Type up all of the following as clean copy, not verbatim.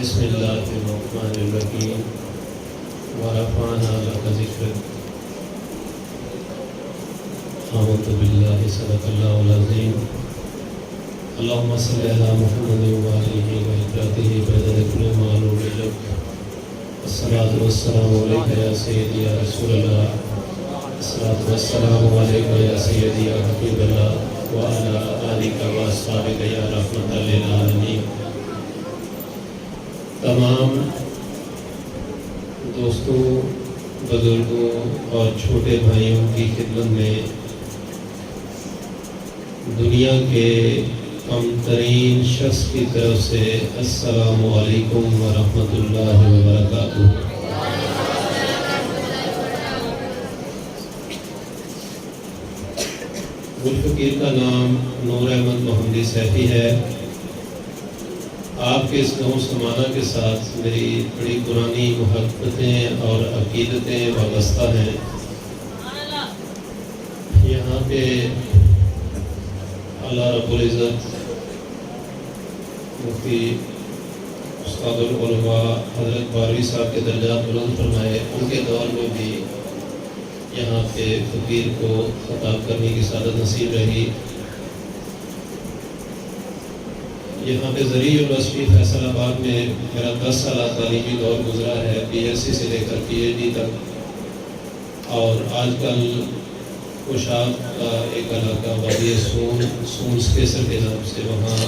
بسم اللہ الرحمن الرحیم ورفعنا لک ذکرک آمنت باللہ صدق اللہ العظیم اللہم صلی علی محمد وآلہ وإطرته بعد ذکر معلوم لک الصلاة والسلام علیکہ یا سیدی یا رسول اللہ الصلاة والسلام علیکہ یا سیدی یا حبیب اللہ وعلی آلک واصحابک یا رحمت للعالمین۔ تمام دوستوں، بزرگوں اور چھوٹے بھائیوں کی خدمت میں دنیا کے کم ترین شخص کی طرف سے السلام علیکم ورحمۃ اللہ وبرکاتہ۔ گلفقیر کا نام نور احمد محمدی سیفی ہے۔ آپ کے اس گاؤں سمانہ کے ساتھ میری بڑی پرانی محبتیں اور عقیدتیں وابستہ ہیں۔ یہاں پہ اللہ رب العزت مفتی استاد العلماء حضرت باروی صاحب کے درجات بلند فرمائے، ان کے دور میں بھی یہاں پہ فقیر کو خطاب کرنے کی سعادت نصیب رہی۔ یہاں پہ زرعی یونیورسٹی فیصل آباد میں میرا 10 سالہ تعلیمی دور گزرا ہے، بی ایس سی سے لے کر پی ایچ ڈی تک، اور آج کل کوشاد کا ایک علاقہ وادی سونس کیسر کے نام سے، وہاں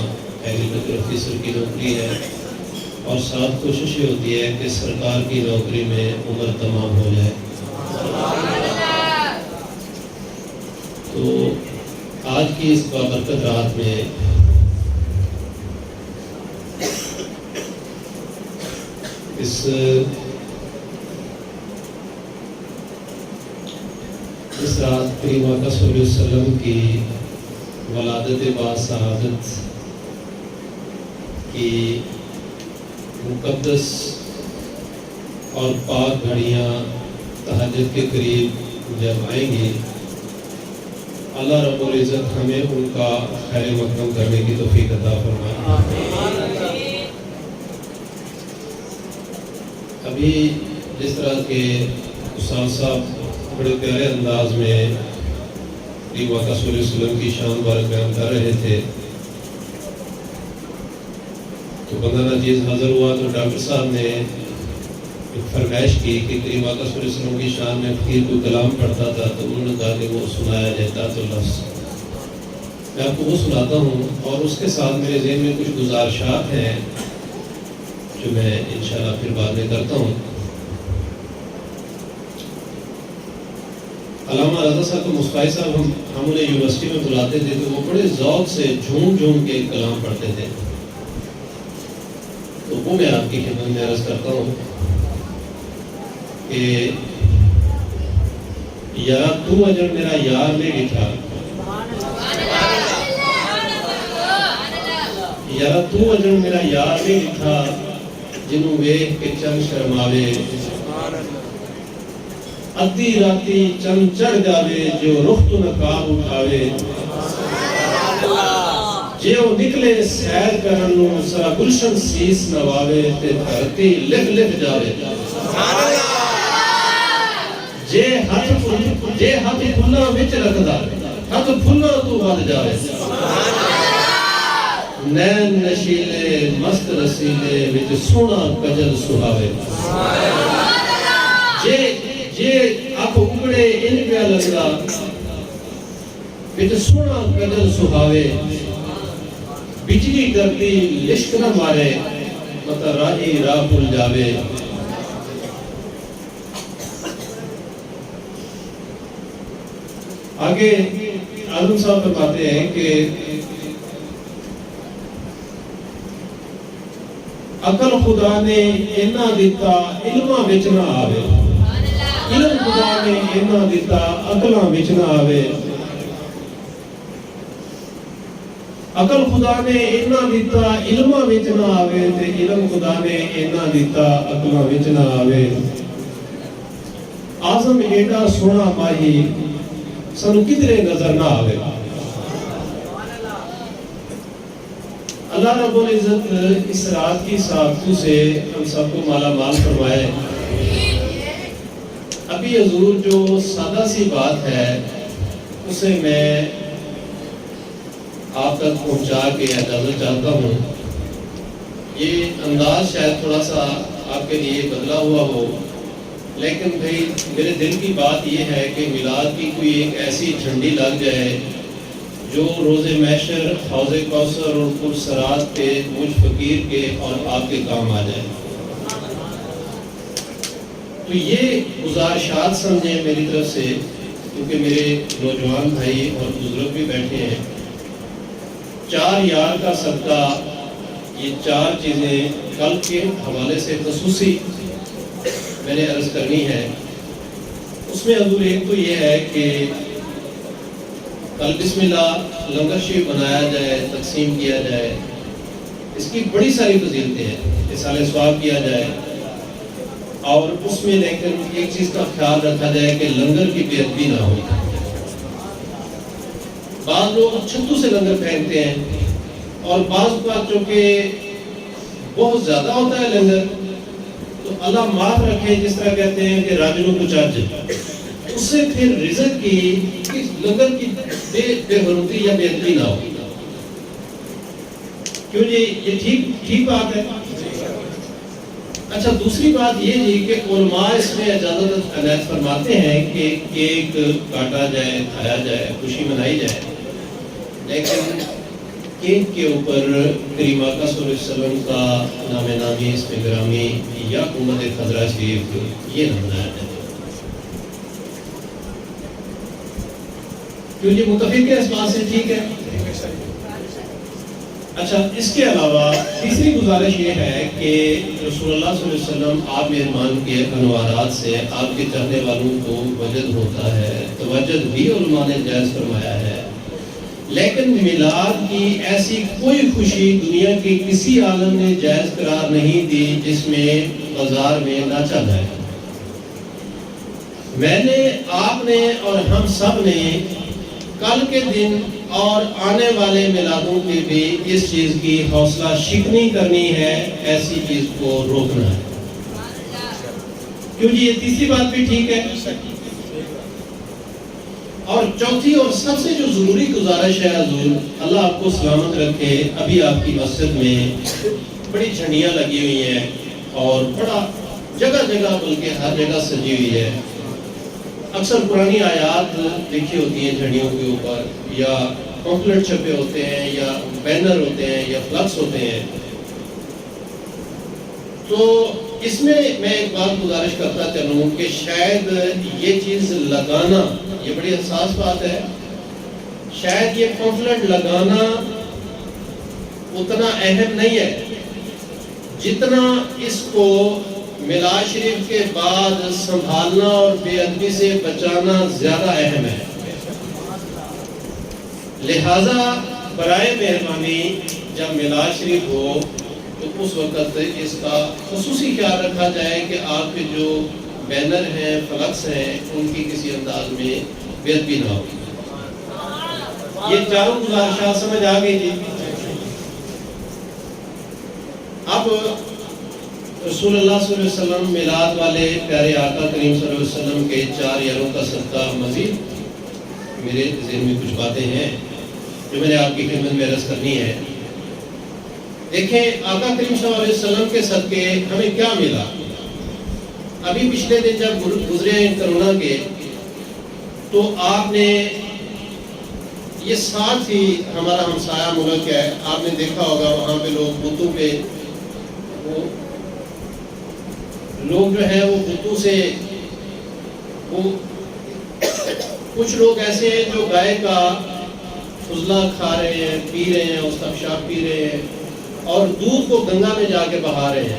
ایگریکلچر آفیسر کی نوکری ہے، اور ساتھ کوشش یہ ہوتی ہے کہ سرکار کی نوکری میں عمر تمام ہو جائے۔ تو آج کی اس بابرکت رات میں اس رات کریم آقا صلی اللہ علیہ وسلم کی ولادت با سعادت کی مقدس اور پاک گھڑیاں تہجد کے قریب جب آئیں گی، اللہ رب العزت ہمیں ان کا خیر مقدم کرنے کی توفیق عطا فرمائے۔ ابھی جس طرح کے استاد صاحب بڑے پیارے انداز میں کریم آقا صلی اللہ علیہ وسلم کی شان بارک بیان کر رہے تھے، تو بندہ ناچیز حاضر ہوا تو ڈاکٹر صاحب نے ایک فرمائش کی کہ کریم آقا صلی اللہ علیہ وسلم کی شان میں فقیر کو کلام پڑھتا تھا، تو انہوں نے کہا کہ وہ سنایا جاتا تو لفظ میں آپ کو وہ سناتا ہوں، اور اس کے ساتھ میرے ذہن میں کچھ گزارشات ہیں جو میں انشاءاللہ پھر بعد میں کرتا ہوں۔ علامہ رضا صاحب مصطفی صاحب ہم انہیں یونیورسٹی میں بلاتے تھے تو وہ بڑے ذوق سے جھوم جھوم کے کلام پڑھتے تھے، تو وہ میں آپ کی خدمت میں عرض کرتا ہوں کہ یارا تو اجر میرا یار میں لکھا، یارا تو اجر میرا یار میں لکھا، جنوں ویکھ کے چند شرماوے، ادھی راتی چند چڑھ جاوے، جو رخ تو نقاب اٹھاوے، جے وہ نکلے سیر کرنو سرا گلشن سیس نواوے، تے دھرتی لکھ لکھ جاوے، جے ہاتھ پھلاں وچ رکھدا، ہاتھ پھلاں تو ود جاوے، نین نشیلے مست رسیلے وچ سونا کجل سہاوے، جے آپ اگڑے ان پہ لگا وچ سونا کجل سہاوے، بجلی ڈرتی لشک نہ مارے، متا راہی راہ بھول جاوے۔ آگے عالم صاحب فرماتے ہیں کہ عقل خدا نے اینا دیتا علماں وچ نہ آوے، علم خدا نے اینا دیتا عقلاں وچ نہ آوے، عقل خدا نے اینا دیتا علماں وچ نہ آوے، تے علم خدا نے اینا دیتا عقلاں وچ نہ آوے۔ آزم ایڈا سونا ماہی سنو کدھرے نظر نہ آوے، اللہ رب العزت اس رات کی سعادتوں سے ہم سب کو مالا مال فرمائے۔ ابھی حضور جو سادہ سی بات ہے اسے میں آپ تک پہنچا کے اجازت چاہتا ہوں۔ یہ انداز شاید تھوڑا سا آپ کے لیے بدلا ہوا ہو، لیکن بھائی میرے دل کی بات یہ ہے کہ میلاد کی کوئی ایک ایسی جھنڈی لگ جائے جو روز محشر، حوض کوثر اور پرصراط پہ مجھ فقیر کے اور آپ کے کام آ جائے۔ تو یہ گزارشات سمجھیں میری طرف سے، کیونکہ میرے نوجوان بھائی اور بزرگ بھی بیٹھے ہیں۔ 4 یار کا صدقہ، یہ 4 چیزیں کل کے حوالے سے خصوصی میں نے عرض کرنی ہے۔ اس میں حضور ایک تو یہ ہے کہ کل بسم اللہ لنگر شریف بنایا جائے، تقسیم کیا جائے، اس کی بڑی ساری فضیلتیں ہیں، اِصالِ ثواب کیا جائے، اور اس میں لیکن ایک چیز کا خیال رکھا جائے کہ لنگر کی بے ادبی نہ ہو۔ بعض لوگ چھتو سے لنگر پھینکتے ہیں، اور بعض کا چونکہ بہت زیادہ ہوتا ہے لنگر، تو اللہ معاف رکھے، جس طرح کہتے ہیں کہ راجنوں کو چارج، اس سے پھر رزق کی لنگر کی بے حرمتی یا بے ادبی نہ ہو۔ کیوں جی یہ ٹھیک بات ہے؟ اچھا، دوسری بات یہ جی کہ علماء اس میں اجازت عنایت فرماتے ہیں کہ کیک کاٹا جائے، کھایا جائے، خوشی منائی جائے، لیکن کیک کے اوپر کریم آقا صلی اللہ علیہ وسلم کا نام نامی، اسم گرامی یا امت خضرا شریف یہ نہ منایا جائے۔ کیوں جی متفق ہے اس بات سے؟ ٹھیک ہے۔ اچھا، اس کے علاوہ تیسری گزارش یہ ہے کہ رسول اللہ صلی اللہ علیہ وسلم آپ مہربان کے انوارات سے آپ کے چاہنے والوں کو وجد ہوتا ہے، تو وجد بھی علماء نے جائز فرمایا ہے، لیکن میلاد کی ایسی کوئی خوشی دنیا کے کسی عالم نے جائز قرار نہیں دی جس میں بازار میں ناچا جائے۔ میں نے، آپ نے اور ہم سب نے کل کے دن اور آنے والے میلادوں کے بھی اس چیز کی حوصلہ شکنی کرنی ہے، ایسی چیز کو روکنا ہے۔ کیوں جی یہ تیسری بات بھی ٹھیک ہے؟ اور چوتھی اور سب سے جو ضروری گزارش ہے حضور، اللہ آپ کو سلامت رکھے، ابھی آپ کی مسجد میں بڑی جھنڈیاں لگی ہوئی ہیں اور بڑا جگہ جگہ بلکہ ہر جگہ سجی ہوئی ہے۔ اکثر پرانی آیات لکھی ہوتی ہیں جھنڈیوں کے اوپر، یا پمفلٹ چھپے ہوتے ہیں، یا بینر ہوتے ہیں، یا فلکس ہوتے ہیں۔ تو اس میں ایک بات گزارش کرتا چلوں کہ شاید یہ چیز لگانا، یہ بڑی حساس بات ہے، شاید یہ پمفلٹ لگانا اتنا اہم نہیں ہے جتنا اس کو میلاد شریف کے بعد سنبھالنا اور بے ادبی سے بچانا زیادہ اہم ہے۔ لہذا برائے مہربانی جب میلاد شریف ہو تو اس وقت اس کا خصوصی خیال رکھا جائے کہ آپ کے جو بینر ہیں، فلکس ہیں، ان کی کسی انداز میں بے ادبی نہ ہو۔ یہ چاروں گزارشات سمجھ آ گئی جی؟ اب رسول اللہ صلی اللہ علیہ وسلم میلاد والے پیارے آقا کریم صلی اللہ علیہ وسلم کے 4 یاروں کا صدقہ مزید میرے ذہن میں کچھ باتیں ہیں جو میں نے آپ کی خدمت میں عرض کرنی ہے۔ دیکھیں، آقا کریم صلی اللہ علیہ وسلم کے صدقے ہمیں کیا ملا؟ ابھی پچھلے دن جب گزرے ہیں کرونا کے، تو آپ نے یہ ساتھ ہی ہمارا ہمسایہ ملک ہے، آپ نے دیکھا ہوگا وہاں پہ لوگ بتوں پہ، لوگ جو ہیں وہ بتوں سے، کچھ لوگ ایسے ہیں جو گائے کا فضلہ کھا رہے ہیں، پی رہے ہیں، اس کا پیشاب پی رہے ہیں، اور دودھ کو گنگا میں جا کے بہا رہے ہیں۔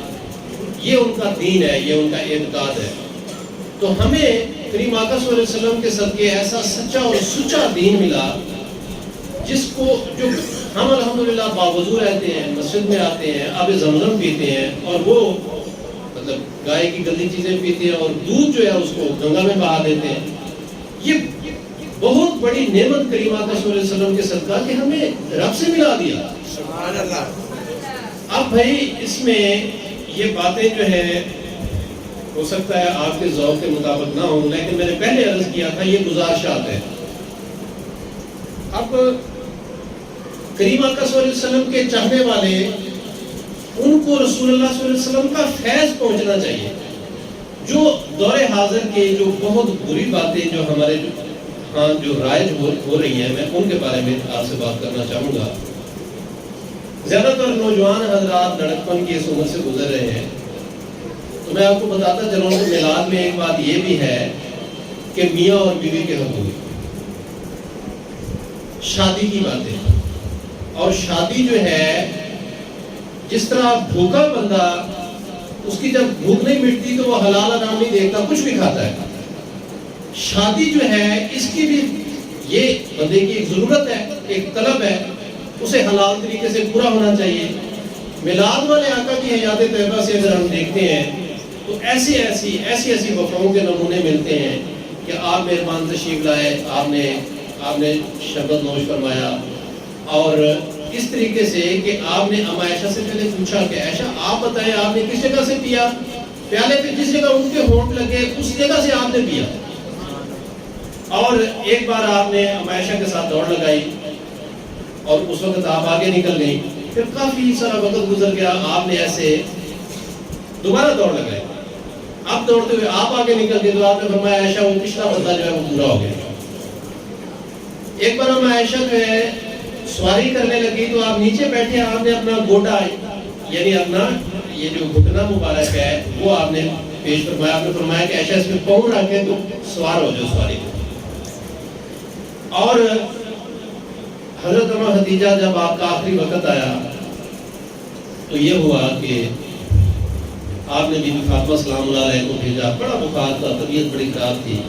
یہ ان کا دین ہے، یہ ان کا اعتقاد ہے۔ تو ہمیں کریم آقا صلی اللہ علیہ وسلم کے صدقے ایسا سچا اور سچا دین ملا جس کو، جو ہم الحمدللہ باوضو رہتے ہیں، مسجد میں آتے ہیں، آب زمزم پیتے ہیں، اور وہ مطلب گائے کی گندی چیزیں پیتے ہیں، اور دودھ جو ہے اس کو گنگا میں بہا دیتے ہیں۔ یہ بہت بڑی نعمت کریم آقا صلی اللہ علیہ وسلم کے صدقہ کہ ہمیں رب سے ملا دیا۔ سبحان اللہ۔ اب بھائی اس میں یہ باتیں جو ہے ہو سکتا ہے آپ کے ذوق کے مطابق نہ ہوں، لیکن میں نے پہلے عرض کیا تھا یہ گزارشات ہے۔ اب کریم آقا صلی اللہ علیہ وسلم کے چاہنے والے، ان کو رسول اللہ صلی اللہ علیہ وسلم کا فیض پہنچنا چاہیے۔ جو دور حاضر کے جو بہت بری باتیں جو ہمارے ہاں جو رائج ہو رہی ہیں، میں ان کے بارے میں آپ سے بات کرنا چاہوں گا۔ زیادہ تر نوجوان حضرات لڑکپن کی اس عمر سے گزر رہے ہیں، تو میں آپ کو بتاتا چلوں کہ میلاد میں ایک بات یہ بھی ہے کہ میاں اور بیوی کے حقوق، شادی کی باتیں، اور شادی جو ہے جس طرح بھوکا بندہ، اس کی جب بھوک نہیں مٹتی تو وہ حلال حرام نہیں دیکھتا، کچھ بھی کھاتا ہے۔ شادی جو ہے اس کی بھی یہ بندے کی ایک ضرورت ہے، ایک طلب ہے، اسے حلال طریقے سے پورا ہونا چاہیے۔ میلاد والے آقا کی حیات طیبہ سے اگر ہم دیکھتے ہیں تو ایسی وفاؤں کے نمونے ملتے ہیں کہ آپ مہربان تشریف لائے، آپ نے شربت نوش فرمایا، اور اس طریقے سے کہ آپ نے ام عائشہ سے پہلے پوچھا کہ عائشہ آپ بتائیں آپ نے کس جگہ سے پیا؟ پیالے پہ جس جگہ ان کے ہونٹ لگے اس جگہ سے آپ نے پیا۔ اور ایک بار آپ نے ام عائشہ کے ساتھ دوڑ لگائی اور اس وقت آپ آگے نکل گئی، پھر کافی سارا وقت گزر گیا، آپ نے ایسے دوبارہ دوڑ لگائی، اب دوڑتے ہوئے آپ آگے نکل گئے تو آپ نے فرمایا عائشہ وہ پچھلا بندہ جو ہے وہ پورا ہو گیا۔ ایک بار ام عائشہ جو ہے سواری کرنے لگی تو آپ نیچے بیٹھے، آپ نے اپنا گوٹا یعنی اپنا یہ جو گھٹنا مبارک ہے وہ آپ نے پیش فرمایا، آپ نے فرمایا کہ عائشہ اس میں پاؤں رکھے تو سوار ہو جاؤ سواری کو۔ اور حضرت اماں خدیجہ جب آپ کا آخری وقت آیا تو یہ ہوا کہ آپ نے بی بی فاطمہ سلام اللہ علیہ کو بھیجا، بڑا بخار تھا، طبیعت بڑی خراب تھی،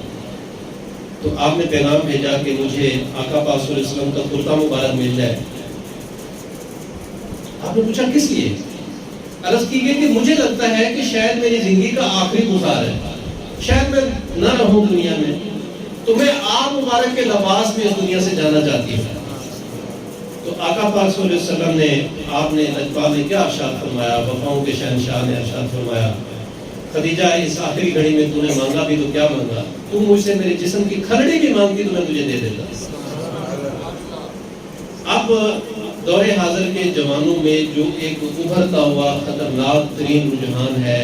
تو آپ نے پیغام بھیجا کہ مجھے آقا پاک صلی اللہ علیہ وسلم کا کرتا مبارک مل جائے۔ آپ نے پوچھا کس لیے؟ عرض کی گئی کہ مجھے لگتا ہے کہ شاید میری زندگی کا آخری بخار ہے، شاید میں نہ رہوں دنیا میں، تو میں آپ مبارک کے لباس میں اس دنیا سے جانا چاہتی ہوں۔ تو آقا پاک صلی اللہ علیہ وسلم نے، آپ نے لجپال نے کیا ارشاد فرمایا؟ وفاؤں کے شہنشاہ نے ارشاد فرمایا خدیجہ اس آخری گھڑی میں تو نے مانگا بھی تو کیا مانگا، تو مجھ سے میرے جسم کی کھلڑی بھی مانگتی تو میں تجھے دے دیتا۔ اب دور حاضر کے جوانوں میں جو ایک ابھرتا ہوا خطرناک ترین رجحان ہے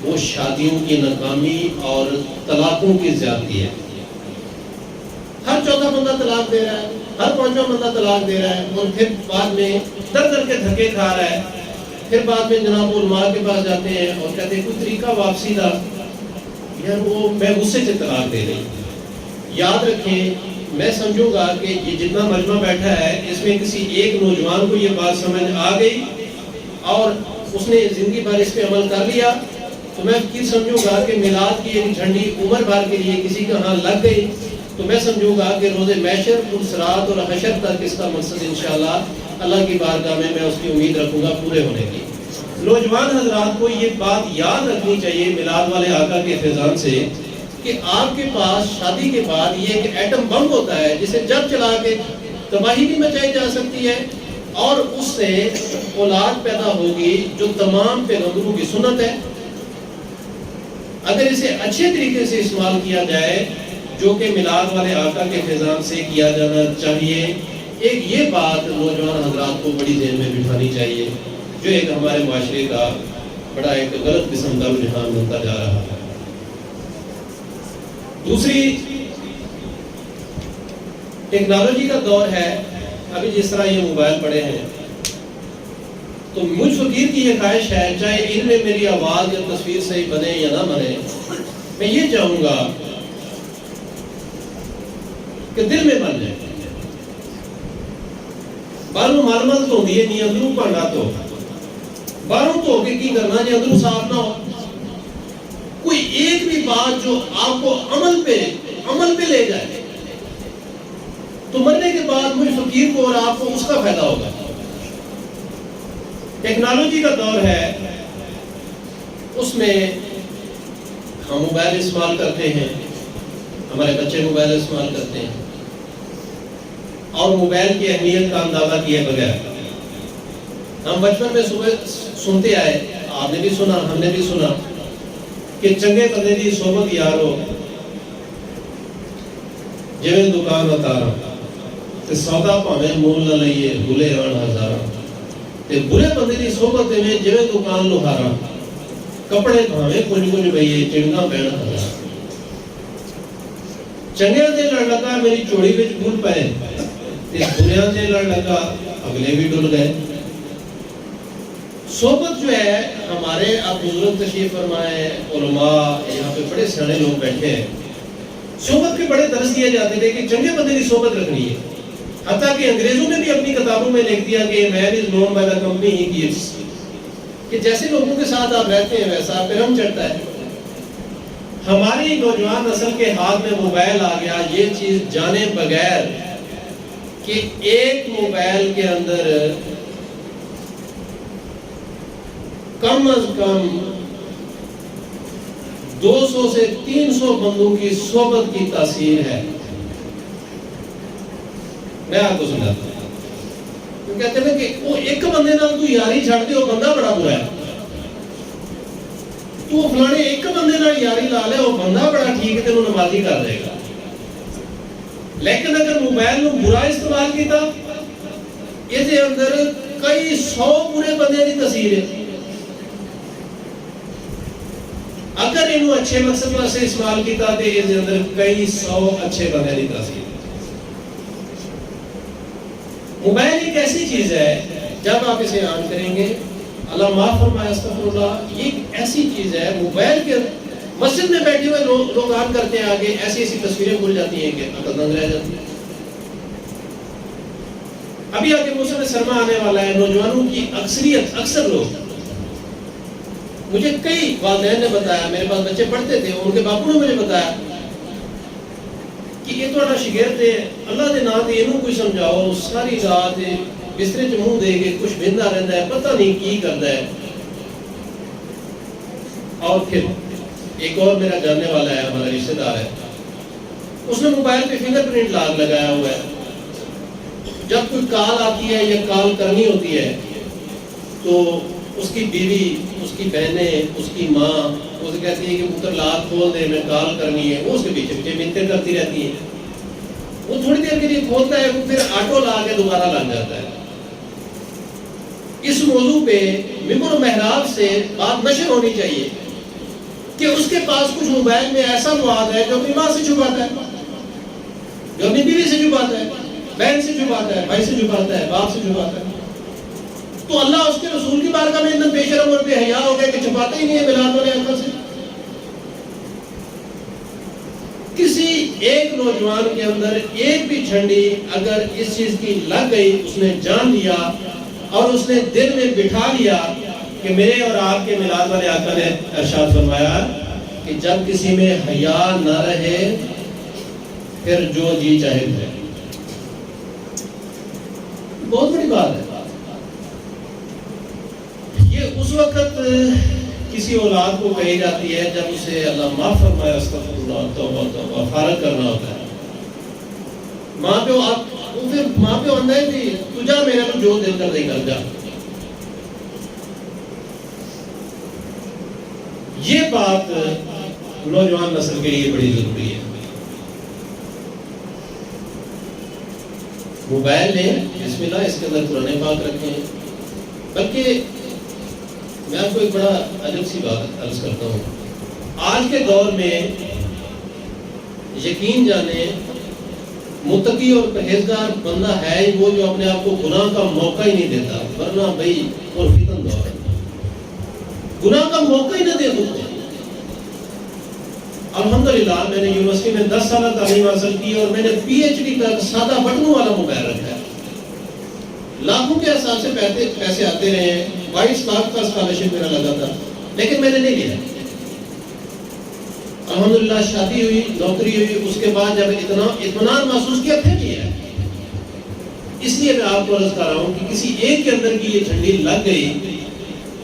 وہ شادیوں کی ناکامی اور طلاقوں کی زیادتی ہے۔ ہر چوتھا بندہ طلاق دے رہا ہے، ہر پانچواں بندہ طلاق دے رہا ہے، اور پھر بعد میں در در کے دھکے کھا رہا ہے۔ پھر بعد میں جناب علماء کے پاس جاتے ہیں اور کہتے ہیں کوئی طریقہ واپسی کا، یار وہ میں غصے سے طلاق دے رہی۔ یاد رکھیں، میں سمجھوں گا کہ یہ جتنا مجمع بیٹھا ہے اس میں کسی ایک نوجوان کو یہ بات سمجھ آ گئی اور اس نے زندگی بھر اس پہ عمل کر لیا، تو میں پھر سمجھوں گا کہ میلاد کی ایک جھنڈی عمر بھر کے لیے کسی کا ہاں لگ گئی، تو میں سمجھوں گا کہ روز محشر، پرصراط اور حشر تک اس کا مقصد انشاءاللہ اللہ کی بارگاہ میں اس کی امید رکھوں گا پورے ہونے کی۔ نوجوان حضرات کو یہ بات یاد رکھنی چاہیے میلاد والے آقا کے فیضان سے کہ آپ کے پاس شادی کے بعد یہ ایک ایٹم بم ہوتا ہے جسے جب چلا کے تباہی بھی مچائی جا سکتی ہے، اور اس سے اولاد پیدا ہوگی جو تمام پیغمبروں کی سنت ہے۔ اگر اسے اچھے طریقے سے استعمال کیا جائے جو کہ میلاد والے آقا کے فیضان سے کیا جانا چاہیے، ایک یہ بات نوجوان حضرات کو بڑی ذہن میں بٹھانی چاہیے، جو ایک ہمارے معاشرے کا بڑا ایک غلط قسم کا رجحان بنتا جا رہا ہے۔ دوسری ٹیکنالوجی کا دور ہے، ابھی جس طرح یہ موبائل پڑے ہیں، تو مجھ فقیر کی یہ خواہش ہے، چاہے ان میں میری آواز یا تصویر صحیح بنے یا نہ بنے، میں یہ چاہوں گا کہ دل میں بن جائے۔ باہروں معلومات تو ہوتی ہے نہیں، اندروں پڑھنا تو باہروں تو ہو کے کی کرنا جی اندروں صاف نہ ہو۔ کوئی ایک بھی بات جو آپ کو عمل پہ لے جائے تو مرنے کے بعد مجھ فقیر کو اور آپ کو اس کا فائدہ ہوگا۔ ٹیکنالوجی کا دور ہے، اس میں ہم موبائل استعمال کرتے ہیں، ہمارے بچے موبائل استعمال کرتے ہیں، اور موبائل کی اہمیت کا اندازہ کیے بغیر ہم بچپن میں صبح سنتے آئے، آپ نے بھی سنا، ہم نے بھی سنا کہ چنگے بندے دی صحبت یارو جویں دکان اتارا تے سودا بھاویں مول نہ لئیے بھولے آن ہزارا، تے برے بندے دی صحبت میں جویں دکان لوہارا کپڑے بھاویں کچھ کچھ بھئیے چنگا پہن ہزارا۔ چنگیاں دے لڑ لگا میری چوڑی وچ بھول پائے تے بریاں دے لڑ لگا اگلے بھی ڈل گئے۔ صحبت جو ہے ہمارے آپ بزرگ تشریف فرمائے، علماء یہاں پہ بڑے سیانے لوگ بیٹھے ہیں، صحبت کے بڑے درس دیے جاتے تھے کہ چنگے بندے کی صحبت رکھنی ہے۔ حتیٰ کہ انگریزوں نے بھی اپنی کتابوں میں لکھ دیا کہ man is known by the company he keeps, کہ جیسے لوگوں کے ساتھ آپ رہتے ہیں ویسا آپ پہ رنگ چڑھتا ہے۔ ہماری نوجوان نسل کے ہاتھ میں موبائل آ گیا، یہ چیز جانے بغیر کہ ایک موبائل کے اندر کم از کم 200 سے 300 بندوں کی صحبت کی تاثیر ہے۔ میں آپ کو سمجھاتا ہوں، وہ کہتے ہیں کہ وہ ایک بندے نال تو یاری چھڑ دے، وہ بندہ بڑا برا ہے، تو فلانے ایک بندے نال یاری لا لے، وہ بندہ بڑا ٹھیک ہے، تینوں نمازی کر دے گا۔ لیکن اگر موبائل نو برا استعمال کیتا، اس دے اندر کئی 100 برے بندے دی تاثیر ہے۔ اگر انہوں اچھے مقصد سے استعمال کیتا تے اس دے اندر کئی 100 اچھے بندے دی تاثیر۔ موبائل ایک ایسی چیز ہے جب آپ اسے آن کریں گے، اللہ معاف فرمائے استغفر اللہ، یہ ایک ایسی چیز ہے موبائل کے مسجد میں بیٹھے ہوئے لوگ آن کرتے ہیں، آگے ایسی ایسی تصویریں بھول جاتی ہیں کہ عقل دنگ رہ جاتی ہے۔ ابھی آگے موسم سرما آنے والا ہے، نوجوانوں کی اکثر لوگ، مجھے کئی والدین نے بتایا، میرے پاس بچے پڑھتے تھے، ان کے باپو نے مجھے بتایا کہ یہ تو شگرد ہے، اللہ دے نام دے انہوں کوئی سمجھاؤ، ساری رات بسترے چ منہ دے کے کچھ بھندا رہتا ہے، پتہ نہیں کی کرتا ہے۔ اور پھر ایک اور میرا جاننے والا ہے، ہمارا رشتہ دار ہے، اس نے موبائل پہ فنگر پرنٹ لگایا ہوا ہے، جب کوئی کال آتی ہے یا کال کرنی ہوتی ہے تو اس کی بیوی، اس کی بہنیں، اس کی ماں اسے کہتی ہے کہ پتر لاک کھول دے، میں کال کرنی ہے، وہ اس کے پیچھے پیچھے منتیں کرتی رہتی ہیں۔ وہ تھوڑی دیر کے لیے کھولتا ہے، وہ پھر آٹو لا کے دوبارہ لگ جاتا ہے۔ اس موضوع پہ ممبر و محراب سے بات نشر ہونی چاہیے کہ اس کے پاس کچھ موبائل میں ایسا مواد ہے جو اپنی ماں سے چھپاتا ہے، جو اپنی بیوی سے چھپاتا ہے، بہن سے چھپاتا ہے، بھائی سے چھپاتا ہے، باپ سے چھپاتا ہے۔ تو اللہ اس کے رسول کی بارگاہ میں اتنا بے شرم اور بے حیا ہو گیا کہ چھپاتا ہی نہیں ہے میلاد والے آقا سے۔ کسی ایک نوجوان کے اندر ایک بھی جھنڈی اگر اس چیز کی لگ گئی، اس نے جان لیا اور اس نے دل میں بٹھا لیا کہ میرے اور آپ کے میلاد والے آقا نے ارشاد فرمایا کہ جب کسی میں حیا نہ رہے پھر جو جی چاہے ہے، بہت بڑی بات ہے۔ یہ اس وقت کسی اولاد کو کہی جاتی ہے جب اسے اللہ معاف فرمائے استغفر اللہ توبہ توبہ فارغ کرنا ہوتا ہے۔ ماں پہ آندہ ہے کہ تجھا میرے کو جو دل کر دے کر جا۔ یہ بات نوجوان نسل کے لیے بڑی ضروری ہے۔ موبائل لیں، بسم اللہ، اس کے اندر قرآن پاک رکھیں، بلکہ میں آپ کو ایک بڑا عجب سی بات عرض کرتا ہوں۔ آج کے دور میں یقین جانے متقی اور پرہیزگار بندہ ہے ہی وہ جو اپنے آپ کو گناہ کا موقع ہی نہیں دیتا، ورنہ بھائی اور فتن دور ہے، گناہ کا موقع ہی نہ دے سکتے۔ الحمدللہ میں نے یونیورسٹی میں 10 سالہ تعلیم حاصل کی اور میں نے پی ایچ ڈی تک سادہ بٹنوں والا موبائل رکھا ہے۔ لاکھوں کے حساب سے پیسے آتے رہے ہیں، 22 لاکھ کا اسکالرشپ میرا لگا تھا، لیکن میں نے نہیں لیا۔ الحمدللہ شادی ہوئی، نوکری ہوئی، اس کے بعد جب اتنا اطمینان محسوس کیا پھر لیا ہے۔ اس لیے میں آپ کو عرض کر رہا ہوں کہ کسی ایک کے اندر کی یہ جھنڈی لگ گئی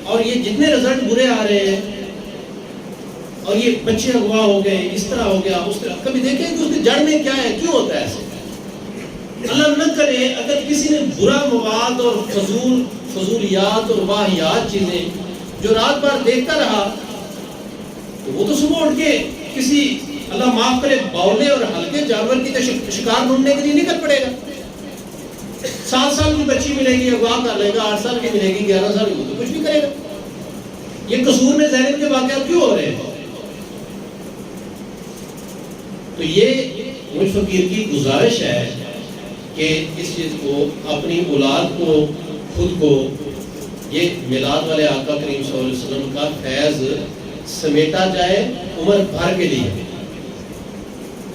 اور یہ جتنے رزلٹ برے آ رہے ہیں اور یہ بچے اغوا ہو گئے، اس طرح ہو گیا، اس طرح، کبھی دیکھیں کہ اس کے جڑ میں کیا ہے، کیوں ہوتا ہے ایسے؟ اللہ نہ کرے اگر کسی نے برا مواد اور فضول فضولیات اور واہیات چیزیں جو رات بھر دیکھتا رہا تو وہ تو صبح اٹھ کے کسی اللہ معاف کرے باولے اور ہلکے جانور کی شکار ڈھونڈنے کے لیے نکل پڑے گا. 7 سال کی بچی ملے گی اغوا کر لے گا, 8 سال کی ملے گی 11 سال کی, تو کچھ بھی کرے گا. یہ قصور میں زینب کے واقعات کیوں ہو رہے ہیں؟ تو یہ مجھ فقیر کی گزارش ہے کہ اس چیز کو اپنی اولاد کو خود کو یہ میلاد والے آقا کریم صلی اللہ علیہ وسلم کا فیض سمیٹا جائے عمر بھر کے لیے,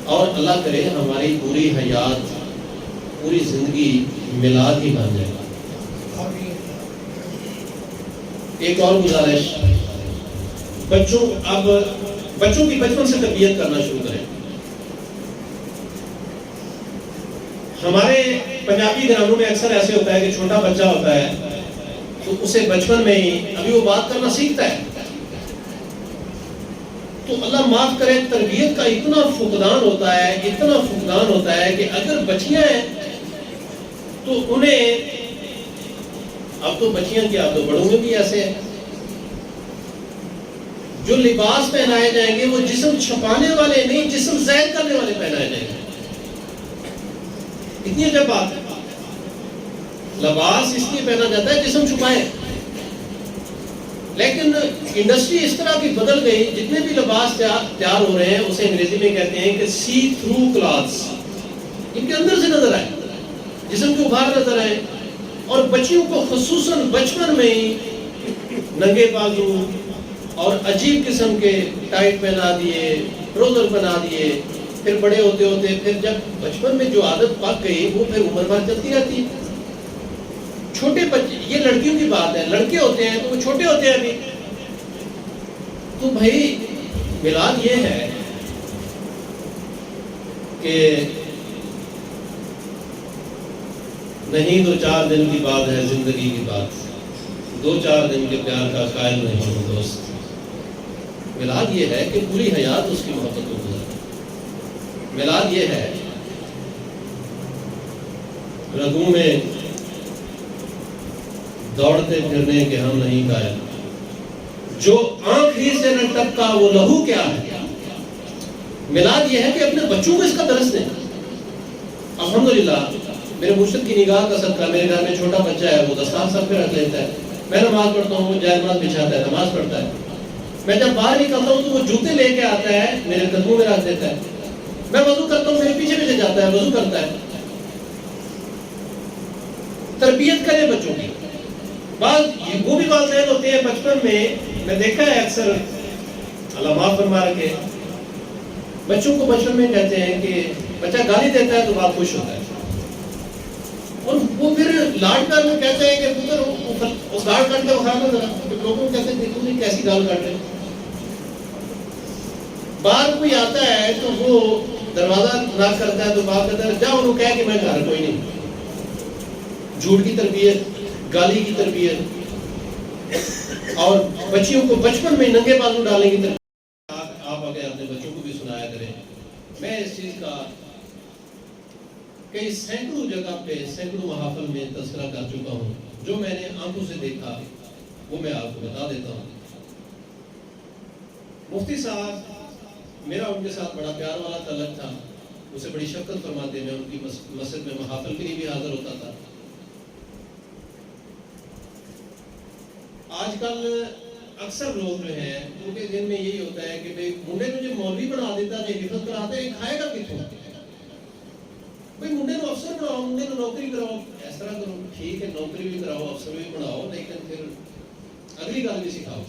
اور اللہ کرے ہماری پوری حیات پوری زندگی میلاد ہی بن جائے. ایک اور گزارش, بچوں کی بچپن سے تربیت کرنا شروع کریں. ہمارے پنجابی گھرانوں میں اکثر ایسے ہوتا ہے کہ چھوٹا بچہ ہوتا ہے تو اسے بچپن میں ہی ابھی وہ بات کرنا سیکھتا ہے, تو اللہ معاف کرے تربیت کا اتنا فقدان ہوتا ہے کہ اگر بچیاں ہیں تو انہیں, اب تو بچیاں کیا, اب تو بڑوں میں بھی ایسے ہیں, جو لباس پہنائے جائیں گے وہ جسم چھپانے والے نہیں, جسم زائد کرنے والے پہنائے جائیں گے. اتنی عجب بات ہے. لباس اس لیے پہنا جاتا ہے جسم چھپائے, لیکن انڈسٹری اس طرح کی بدل گئی, جتنے بھی لباس تیار ہو رہے ہیں اسے انگریزی میں کہتے ہیں کہ سی تھرو کلاتھس, ان کے اندر سے نظر آئے, جسم کے باہر نظر آئے. اور بچیوں کو خصوصاً بچپن میں ہی ننگے بازو اور عجیب قسم کے ٹائٹ پہنا دیے, ٹروزر بنا دیے, پھر بڑے ہوتے ہوتے پھر جب بچپن میں جو عادت پک گئی وہ پھر عمر بھر چلتی رہتی ہے. چھوٹے بچے, یہ لڑکیوں کی بات ہے, لڑکے ہوتے ہیں تو وہ چھوٹے ہوتے ہیں ابھی. تو بھائی میلاد یہ ہے کہ نہیں 2-4 دن کی بات ہے زندگی کی بات, 2-4 دن کے پیار کا قائل نہیں ہو دوست. میلاد یہ ہے کہ پوری حیات اس کی محبت کو گزارے. میلاد یہ ہے رگوں میں دوڑتے پھرنے کے ہم نہیں قائل, جو آنکھ ہی سے نہ ٹپکا وہ لہو کیا ہے. میلاد یہ ہے کہ اپنے بچوں کو اس کا درس دیں. الحمدللہ میرے مرشد کی نگاہ کا صدقہ میرے گھر میں چھوٹا بچہ ہے, وہ دستار سر پہ رکھ لیتا ہے, میں نماز پڑھتا ہوں وہ جائے نماز بچھاتا ہے, نماز پڑھتا ہے. میں جب باہر نکلتا ہوں تو وہ جوتے لے کے آتا ہے, میرے قدموں میں رکھ دیتا ہے. میں وضو کرتا ہوں, میرے پیچھے پیچھے جاتا ہے, وضو کرتا ہے. تربیت کرے بچوں کی. وہ بھی والدین ہوتے ہیں بچپن میں دیکھا ہے اکثر, اللہ معاف فرما رکھے, بچوں کو بچپن میں کہتے ہیں کہ بچہ گالی دیتا ہے تو باپ خوش ہوتا ہے, اور وہ پھر لاڈ پیار میں کہتے ہیں کہ پتر وہ گال کاٹ کے اٹھانا ذرا, لوگوں کو کہتے ہیں دیکھو نہیں کیسی گال کاٹ رہے. باہر کوئی آتا ہے تو وہ دروازہ ناک کرتا ہے تو باپ کہتا ہے جا انہوں کہہ کہ میں گھر کوئی نہیں. جھوٹ کی تربیت, گالی کی تربیت, اور بچیوں کو بچپن میں ننگے بازو ڈالنے کی تربیت. آپ اگر اپنے بچوں کو بھی سنایا کریں. میں اس چیز کا کئی سینکڑوں جگہ پہ سینکڑوں محافل میں تذکرہ کر چکا ہوں. جو میں نے آنکھوں سے دیکھا وہ میں آپ کو بتا دیتا ہوں. مفتی صاحب, میرا ان کے ساتھ بڑا پیار والا تعلق تھا, اسے بڑی شفقت فرماتے, میں ان کی مسجد میں محافل کے لیے بھی حاضر ہوتا تھا. آج کل اکثر لوگ جو ہیں ان کے ذہن میں یہی ہوتا ہے کہ بھئی منڈے مجھے مولوی بنا دیتا ہے, حفظ کراتا ہے, کھائے گا کتوں؟ بھئی منڈے کو افسر بناؤ, منڈے کو نوکری کراؤ, اس طرح کرو, ٹھیک ہے نوکری بھی کراؤ, افسر بھی بناؤ, لیکن پھر اگلی گل بھی سکھاؤ.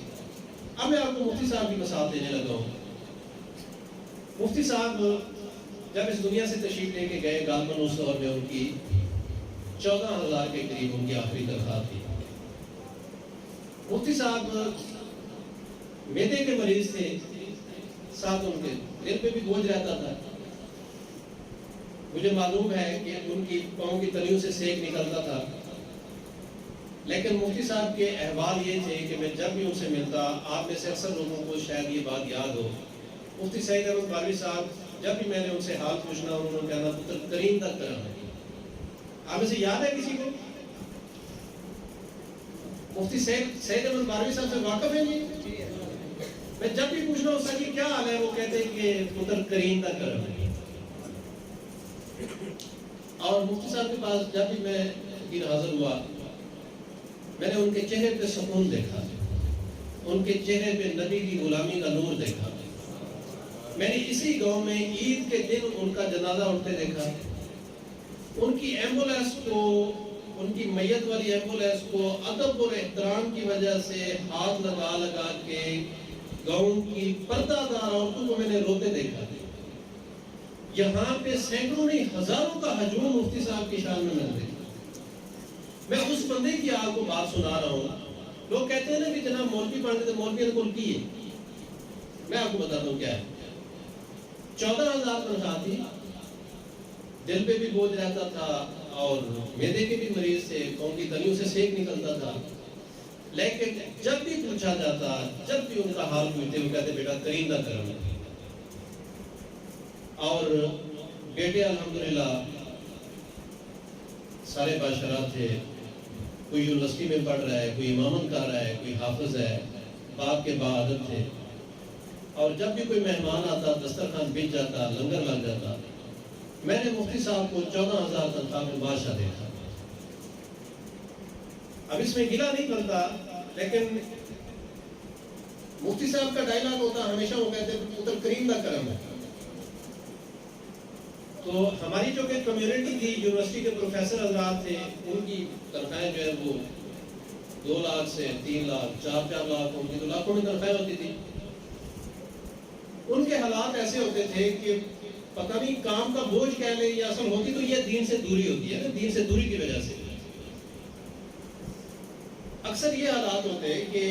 اب میں آپ کو مفتی صاحب کی مثال دینے لگا ہوں. مفتی صاحب جب اس دنیا سے تشریف لے کے گئے, غالباً اس دور میں ان کی 14,000 کے قریب ان کی آخری تنخواہ تھی. مفتی صاحب میدے کے مریض تھے, ساتھ ان کے دل پہ بھی بوجھ رہتا تھا. مجھے معلوم ہے کہ ان کی پاؤں کی تلیوں سے سیک نکلتا تھا, لیکن مفتی صاحب کے احوال یہ تھے کہ میں جب بھی ان سے ملتا, آپ میں سے اکثر لوگوں کو شاید یہ بات یاد ہو, مفتی سعید احمد بارمی صاحب جب بھی میں نے ان سے حال پوچھنا, انہوں نے کہنا پتر کریم تک کرانا. آپ میں سے یاد ہے کسی کو؟ مفتی سید احمد باروی صاحب سے واقف ہیں جی؟ میں جب بھی پوچھنا ہوں سر یہ کیا حال ہے، وہ کہتے ہیں کہ پتر کریم کا کرم ہے۔ اور مفتی صاحب کے پاس جب بھی میں فقیر حاضر ہوا، میں نے ان کے چہرے پہ سکون دیکھا، ان کے چہرے پہ نبی کی غلامی کا نور دیکھا۔ میں نے اسی گاؤں میں عید کے دن ان کا جنازہ اٹھتے دیکھا، ان کی ایمبولینس کو، ان کی میت والی ایمبولینس کو ادب اور احترام کی وجہ سے ہاتھ لگا لگا کے گاؤں کی پردہ دار عورتوں کو میں نے روتے دیکھا۔ یہاں پہ سینکڑوں نہیں ہزاروں کا ہجوم مفتی صاحب کی شان میں مل رہی۔ میں اس بندے کی آپ کو بات سنا رہا ہوں۔ لوگ کہتے ہیں نا کہ جناب مولوی پڑھنے تھے، مولوی کو کی ہے۔ میں آپ کو بتاتا ہوں کیا ہے۔ 14,000 تنخواہ تھی، دل پہ بھی بوجھ رہتا تھا اور معدے کے بھی مریض سے، قوم کی تلیوں سے سیک نکلتا تھا، لیکن جب بھی پوچھا جاتا، جب بھی ان کا حال پوچھتے، وہ کہتے بیٹا کریم کا کرم ہے۔ اور بیٹے الحمدللہ سارے باشرات تھے، کوئی یونیورسٹی میں پڑھ رہا ہے، کوئی امامت کر رہا ہے، کوئی حافظ ہے، باپ کے باعادت تھے۔ اور جب بھی کوئی مہمان آتا، دسترخوان بچ جاتا، لنگر لگ جاتا، میں نے مفتی صاحب کو 14,000 تنخواہ میں بادشاہ دیکھا۔ اب اس میں گلہ نہیں بنتا، لیکن مفتی صاحب کا ڈائلاگ ہوتا ہمیشہ، وہ کہتے ہیں پتر کریم کا کرم ہے۔ تو ہماری جو کہ کمیونٹی تھی، یونیورسٹی کے پروفیسر حضرات تھے، ان کی تنخواہیں جو ہے وہ 2 لاکھ سے 3 لاکھ 4 لاکھ، ان کی تو لاکھوں میں تنخواہیں ہوتی تھی۔ ان کے حالات ایسے ہوتے تھے کہ پتہ نہیں کام کا بوجھ کہہ لیں یا اصل ہوتی تو یہ دین سے دوری ہوتی ہے نا، دین سے دوری کی وجہ سے اکثر یہ حالات ہوتے ہیں کہ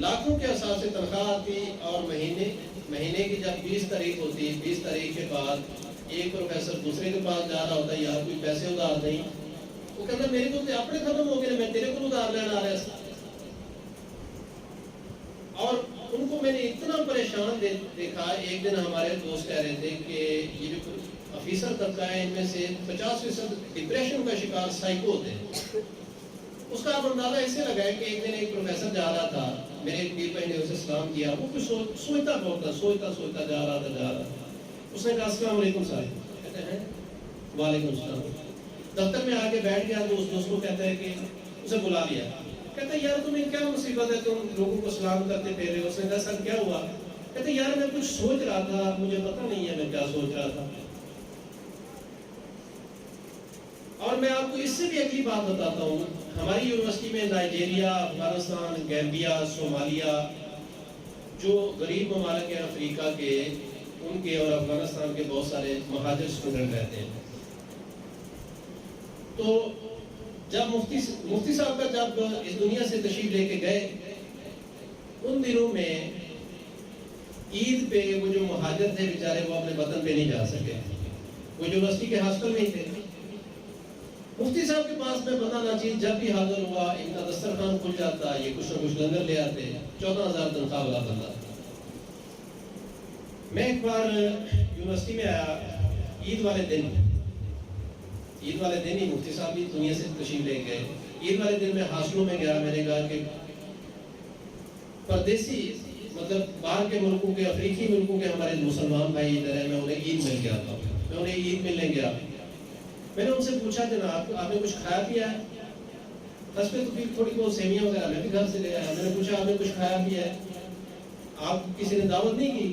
لاکھوں کے حساب سے تنخواہ آتی، اور مہینے کی جب 20 تاریخ ہوتی، 20 تاریخ کے بعد ایک پروفیسر دوسرے کے پاس جا رہا ہوتا ہے، یار کوئی پیسے ادھار نہیں، وہ کہتا میرے کو اپنے ختم ہو گئے، میں تیرے کو ادھار لینا آ رہا ہے۔ اور ان کو میں نے اتنا پریشان دیکھا۔ ایک دن ہمارے دوست کہہ رہے تھے کہ یہ جو افیسر طبقہ ہے، ان میں سے 50% ڈپریشن کا شکار سائیکو ہوتے ہیں۔ اس کا آپ اندازہ ایسے لگا ہے کہ ایک دن ایک پروفیسر جا رہا تھا، میرے ایک پیر بھائی نے اسے سلام کیا، وہ کچھ سوچتا بہت تھا، سوچتا جا رہا تھا۔ اس نے کہا السلام علیکم صاحب، کہتے ہیں وعلیکم السلام۔ دفتر میں آ کے بیٹھ گیا تو اس دوست کو کہتا ہے کہ اسے بلا لیا، کہتا ہے یار تمہیں کیا مصیبت ہے، تم لوگوں کو سلام کرتے پھر؟ اس نے کہا سر کیا ہوا؟ کہتے یار میں کچھ سوچ رہا تھا، مجھے پتہ نہیں ہے میں کیا سوچ رہا تھا۔ اور میں آپ کو اس سے بھی اگلی بات بتاتا ہوں، ہماری یونیورسٹی میں نائجیریا، افغانستان، گیمبیا، صومالیہ، جو غریب ممالک ہیں افریقہ کے، ان کے اور افغانستان کے بہت سارے مہاجر اسٹوڈنٹ رہتے ہیں۔ تو جب مفتی صاحب کا جب اس دنیا سے تشریف لے کے گئے، ان دنوں میں عید پہ وہ جو مہاجر تھے بیچارے، وہ اپنے وطن پہ نہیں جا سکے، وہ یونیورسٹی کے ہاسٹل میں ہی تھے۔ مفتی صاحب کے پاس میں بندہ ناچیز جب بھی حاضر ہوا، ان کا دسترخوان کھل جاتا، یہ کچھ نہ کچھ لنگر لے آتے۔ 14,000 تنخواہ والا بندہ۔ میں ایک بار یونیورسٹی میں آیا، عید والے دن ہی مفتی صاحب بھی دنیا سے تشریف لے گئے۔ عید والے دن میں ہاسٹلوں میں گیا، میں نے کہا کہ پردیسی مطلب باہر کے ملکوں کے، افریقی ملکوں کے ہمارے مسلمان بھائی ادھر ہیں، میں انہیں عید مل کے آتا ہوں، میں انہیں عید ملنے گیا۔ میں نے ان سے پوچھا جناب آپ نے کچھ کھایا پیا ہے؟ بس پہ تو پھر تھوڑی بہت سیویاں وغیرہ میں بھی گھر سے لے آیا۔ میں نے پوچھا آپ نے کچھ کھایا پیا ہے؟ آپ کسی نے دعوت نہیں کی؟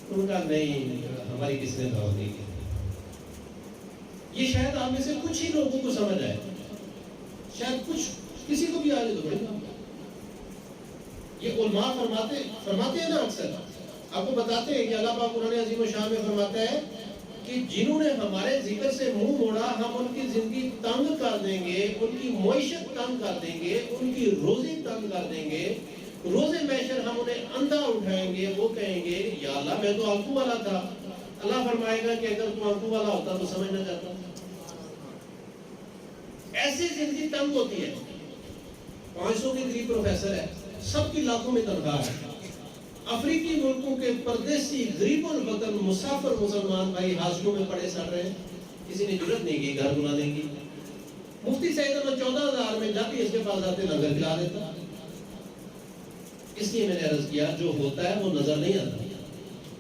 انہوں نے کہا نہیں، ہماری کسی نے دعوت نہیں کی۔ یہ شاید آپ میں سے کچھ ہی لوگوں کو سمجھ آئے، شاید کچھ کسی کو بھی آج تو بڑی بات۔ یہ علماء فرماتے ہیں نا، اکثر آپ کو بتاتے ہیں کہ اللہ پاک قرآن عظیم و شان میں فرماتا ہے کہ جنہوں نے ہمارے ذکر سے منہ موڑا، ہم ان کی زندگی تنگ کر دیں گے، ان کی معیشت تنگ کر دیں گے، ان کی روزی تنگ کر دیں گے۔ روزے محشر ہم انہیں اندھا اٹھائیں گے، وہ کہیں گے یا اللہ میں تو آنکھوں والا تھا۔ اللہ فرمائے گا کہ اگر تو آنکھوں والا ہوتا تو سمجھ نہ جاتا۔ ایسی زندگی تنگ ہوتی ہے۔ 500 کے قریب پروفیسر ہے، سب کی لاکھوں میں تنخواہ ہے۔ افریقی ملکوں کے پردیسی غریب الوطن مسافر مسلمان بھائی ہاسٹلوں میں پڑے سڑ رہے ہیں، کسی نے جرت نہیں کی گھر بلانے کی۔ مفتی سعید احمد 14,000 میں جب بھی اس کے پاس آتے لنگر کھلا دیتا. اس لیے میں نے عرض کیا جو ہوتا ہے وہ نظر نہیں آتا,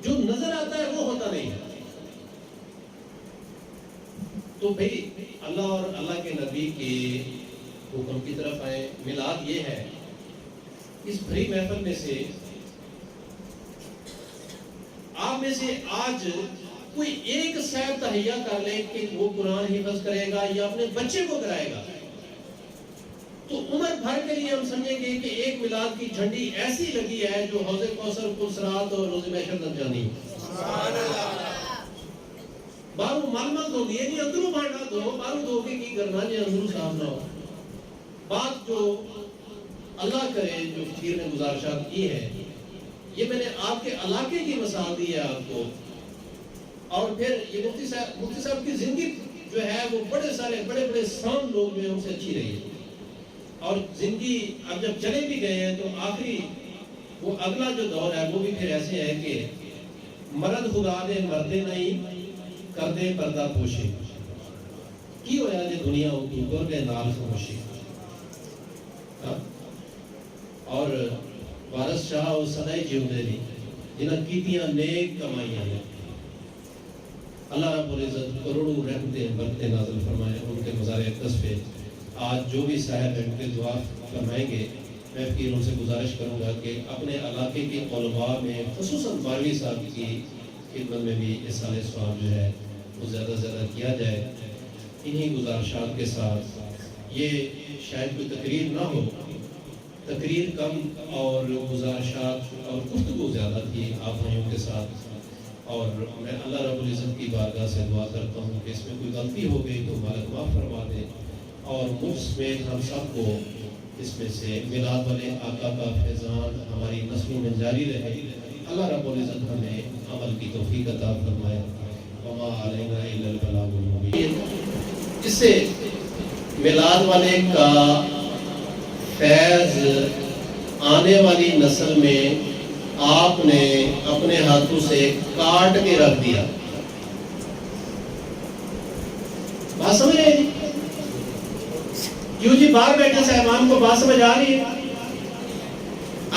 جو نظر آتا ہے وہ ہوتا نہیں ہے. تو بھئی اللہ اور اللہ کے نبی کے حکم کی طرف آئے. میلاد یہ ہے, اس بھری محفل میں سے آپ میں سے آج کوئی ایک صاحب تہیہ کر لے کہ وہ قرآن حفظ کرے گا یا اپنے بچے کو کرائے گا, تو عمر بھر کے لیے ہم سمجھیں گے کہ ایک میلاد کی جھنڈی ایسی لگی ہے جو حوض کوثر, پرسرات اور روز محشر تک جانی. باہروں مال دو دیے نہیں, اندروں بانٹا دو, باہروں دو کے کی کرنا جی اندروں صاف نہ ہو. بات جو اللہ کرے جو فقیر نے گزارشات کی ہے, یہ میں نے آپ کے علاقے کی مثال دی ہے آپ کو. اور پھر یہ مفتی صاحب کی زندگی جو ہے وہ بڑے سارے بڑے بڑے سام لوگ جو ہیں ان سے اچھی رہی ہے. اور زندگی اب جب چلے بھی گئے ہیں تو آخری وہ اگلا جو دور ہے وہ بھی پھر ایسے ہے کہ مرد خدا دے مردے نہیں کر دے پردہ پوشی کی ہویا جی دنیا ہوگی گر کے نال خاموشی. اور وارث شاہ وہ سدائی جیوندے نہیں جنہاں کیتیاں نیک کمائیاں نے. اللہ رب العزت کروڑوں رحمتیں برکتیں نازل فرمائے ان کے مزار اقدس پہ. آج جو بھی صاحب ان کے دعا فرمائیں گے, میں فقیروں سے گزارش کروں گا کہ اپنے علاقے کے علماء میں خصوصاً باروی صاحب کی خدمت میں بھی اس سال ثواب جو ہے وہ زیادہ سے زیادہ کیا جائے. انہی گزارشات کے ساتھ یہ شاید کوئی تقریر نہ ہو, تقریر کم اور گزارشات اور گفتگو زیادہ تھی آپ بھائیوں کے ساتھ. اور میں اللہ رب العزت کی بارگاہ سے دعا کرتا ہوں کہ اس میں کوئی غلطی ہو گئی تو مالک معاف فرما دے, اور مجھ سمیت ہم سب کو اس میں سے میلاد والے آقا کا فیضان ہماری نسلوں میں جاری رہے. اللہ رب العزت ہمیں عمل کی توفیق عطا فرمائے. وما علینا الا البلاغ المبین. اس سے میلاد والے کا فیض آنے والی نسل میں آپ نے اپنے ہاتھوں سے کاٹ کے رکھ دیا. بات سمجھ رہے جی؟ کیوں جی باہر بیٹھے صاحبان کو بات سمجھ آ رہی ہے؟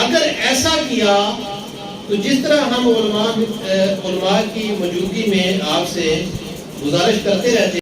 اگر ایسا کیا تو جس طرح ہم علماء کی موجودگی میں آپ سے گزارش کرتے رہتے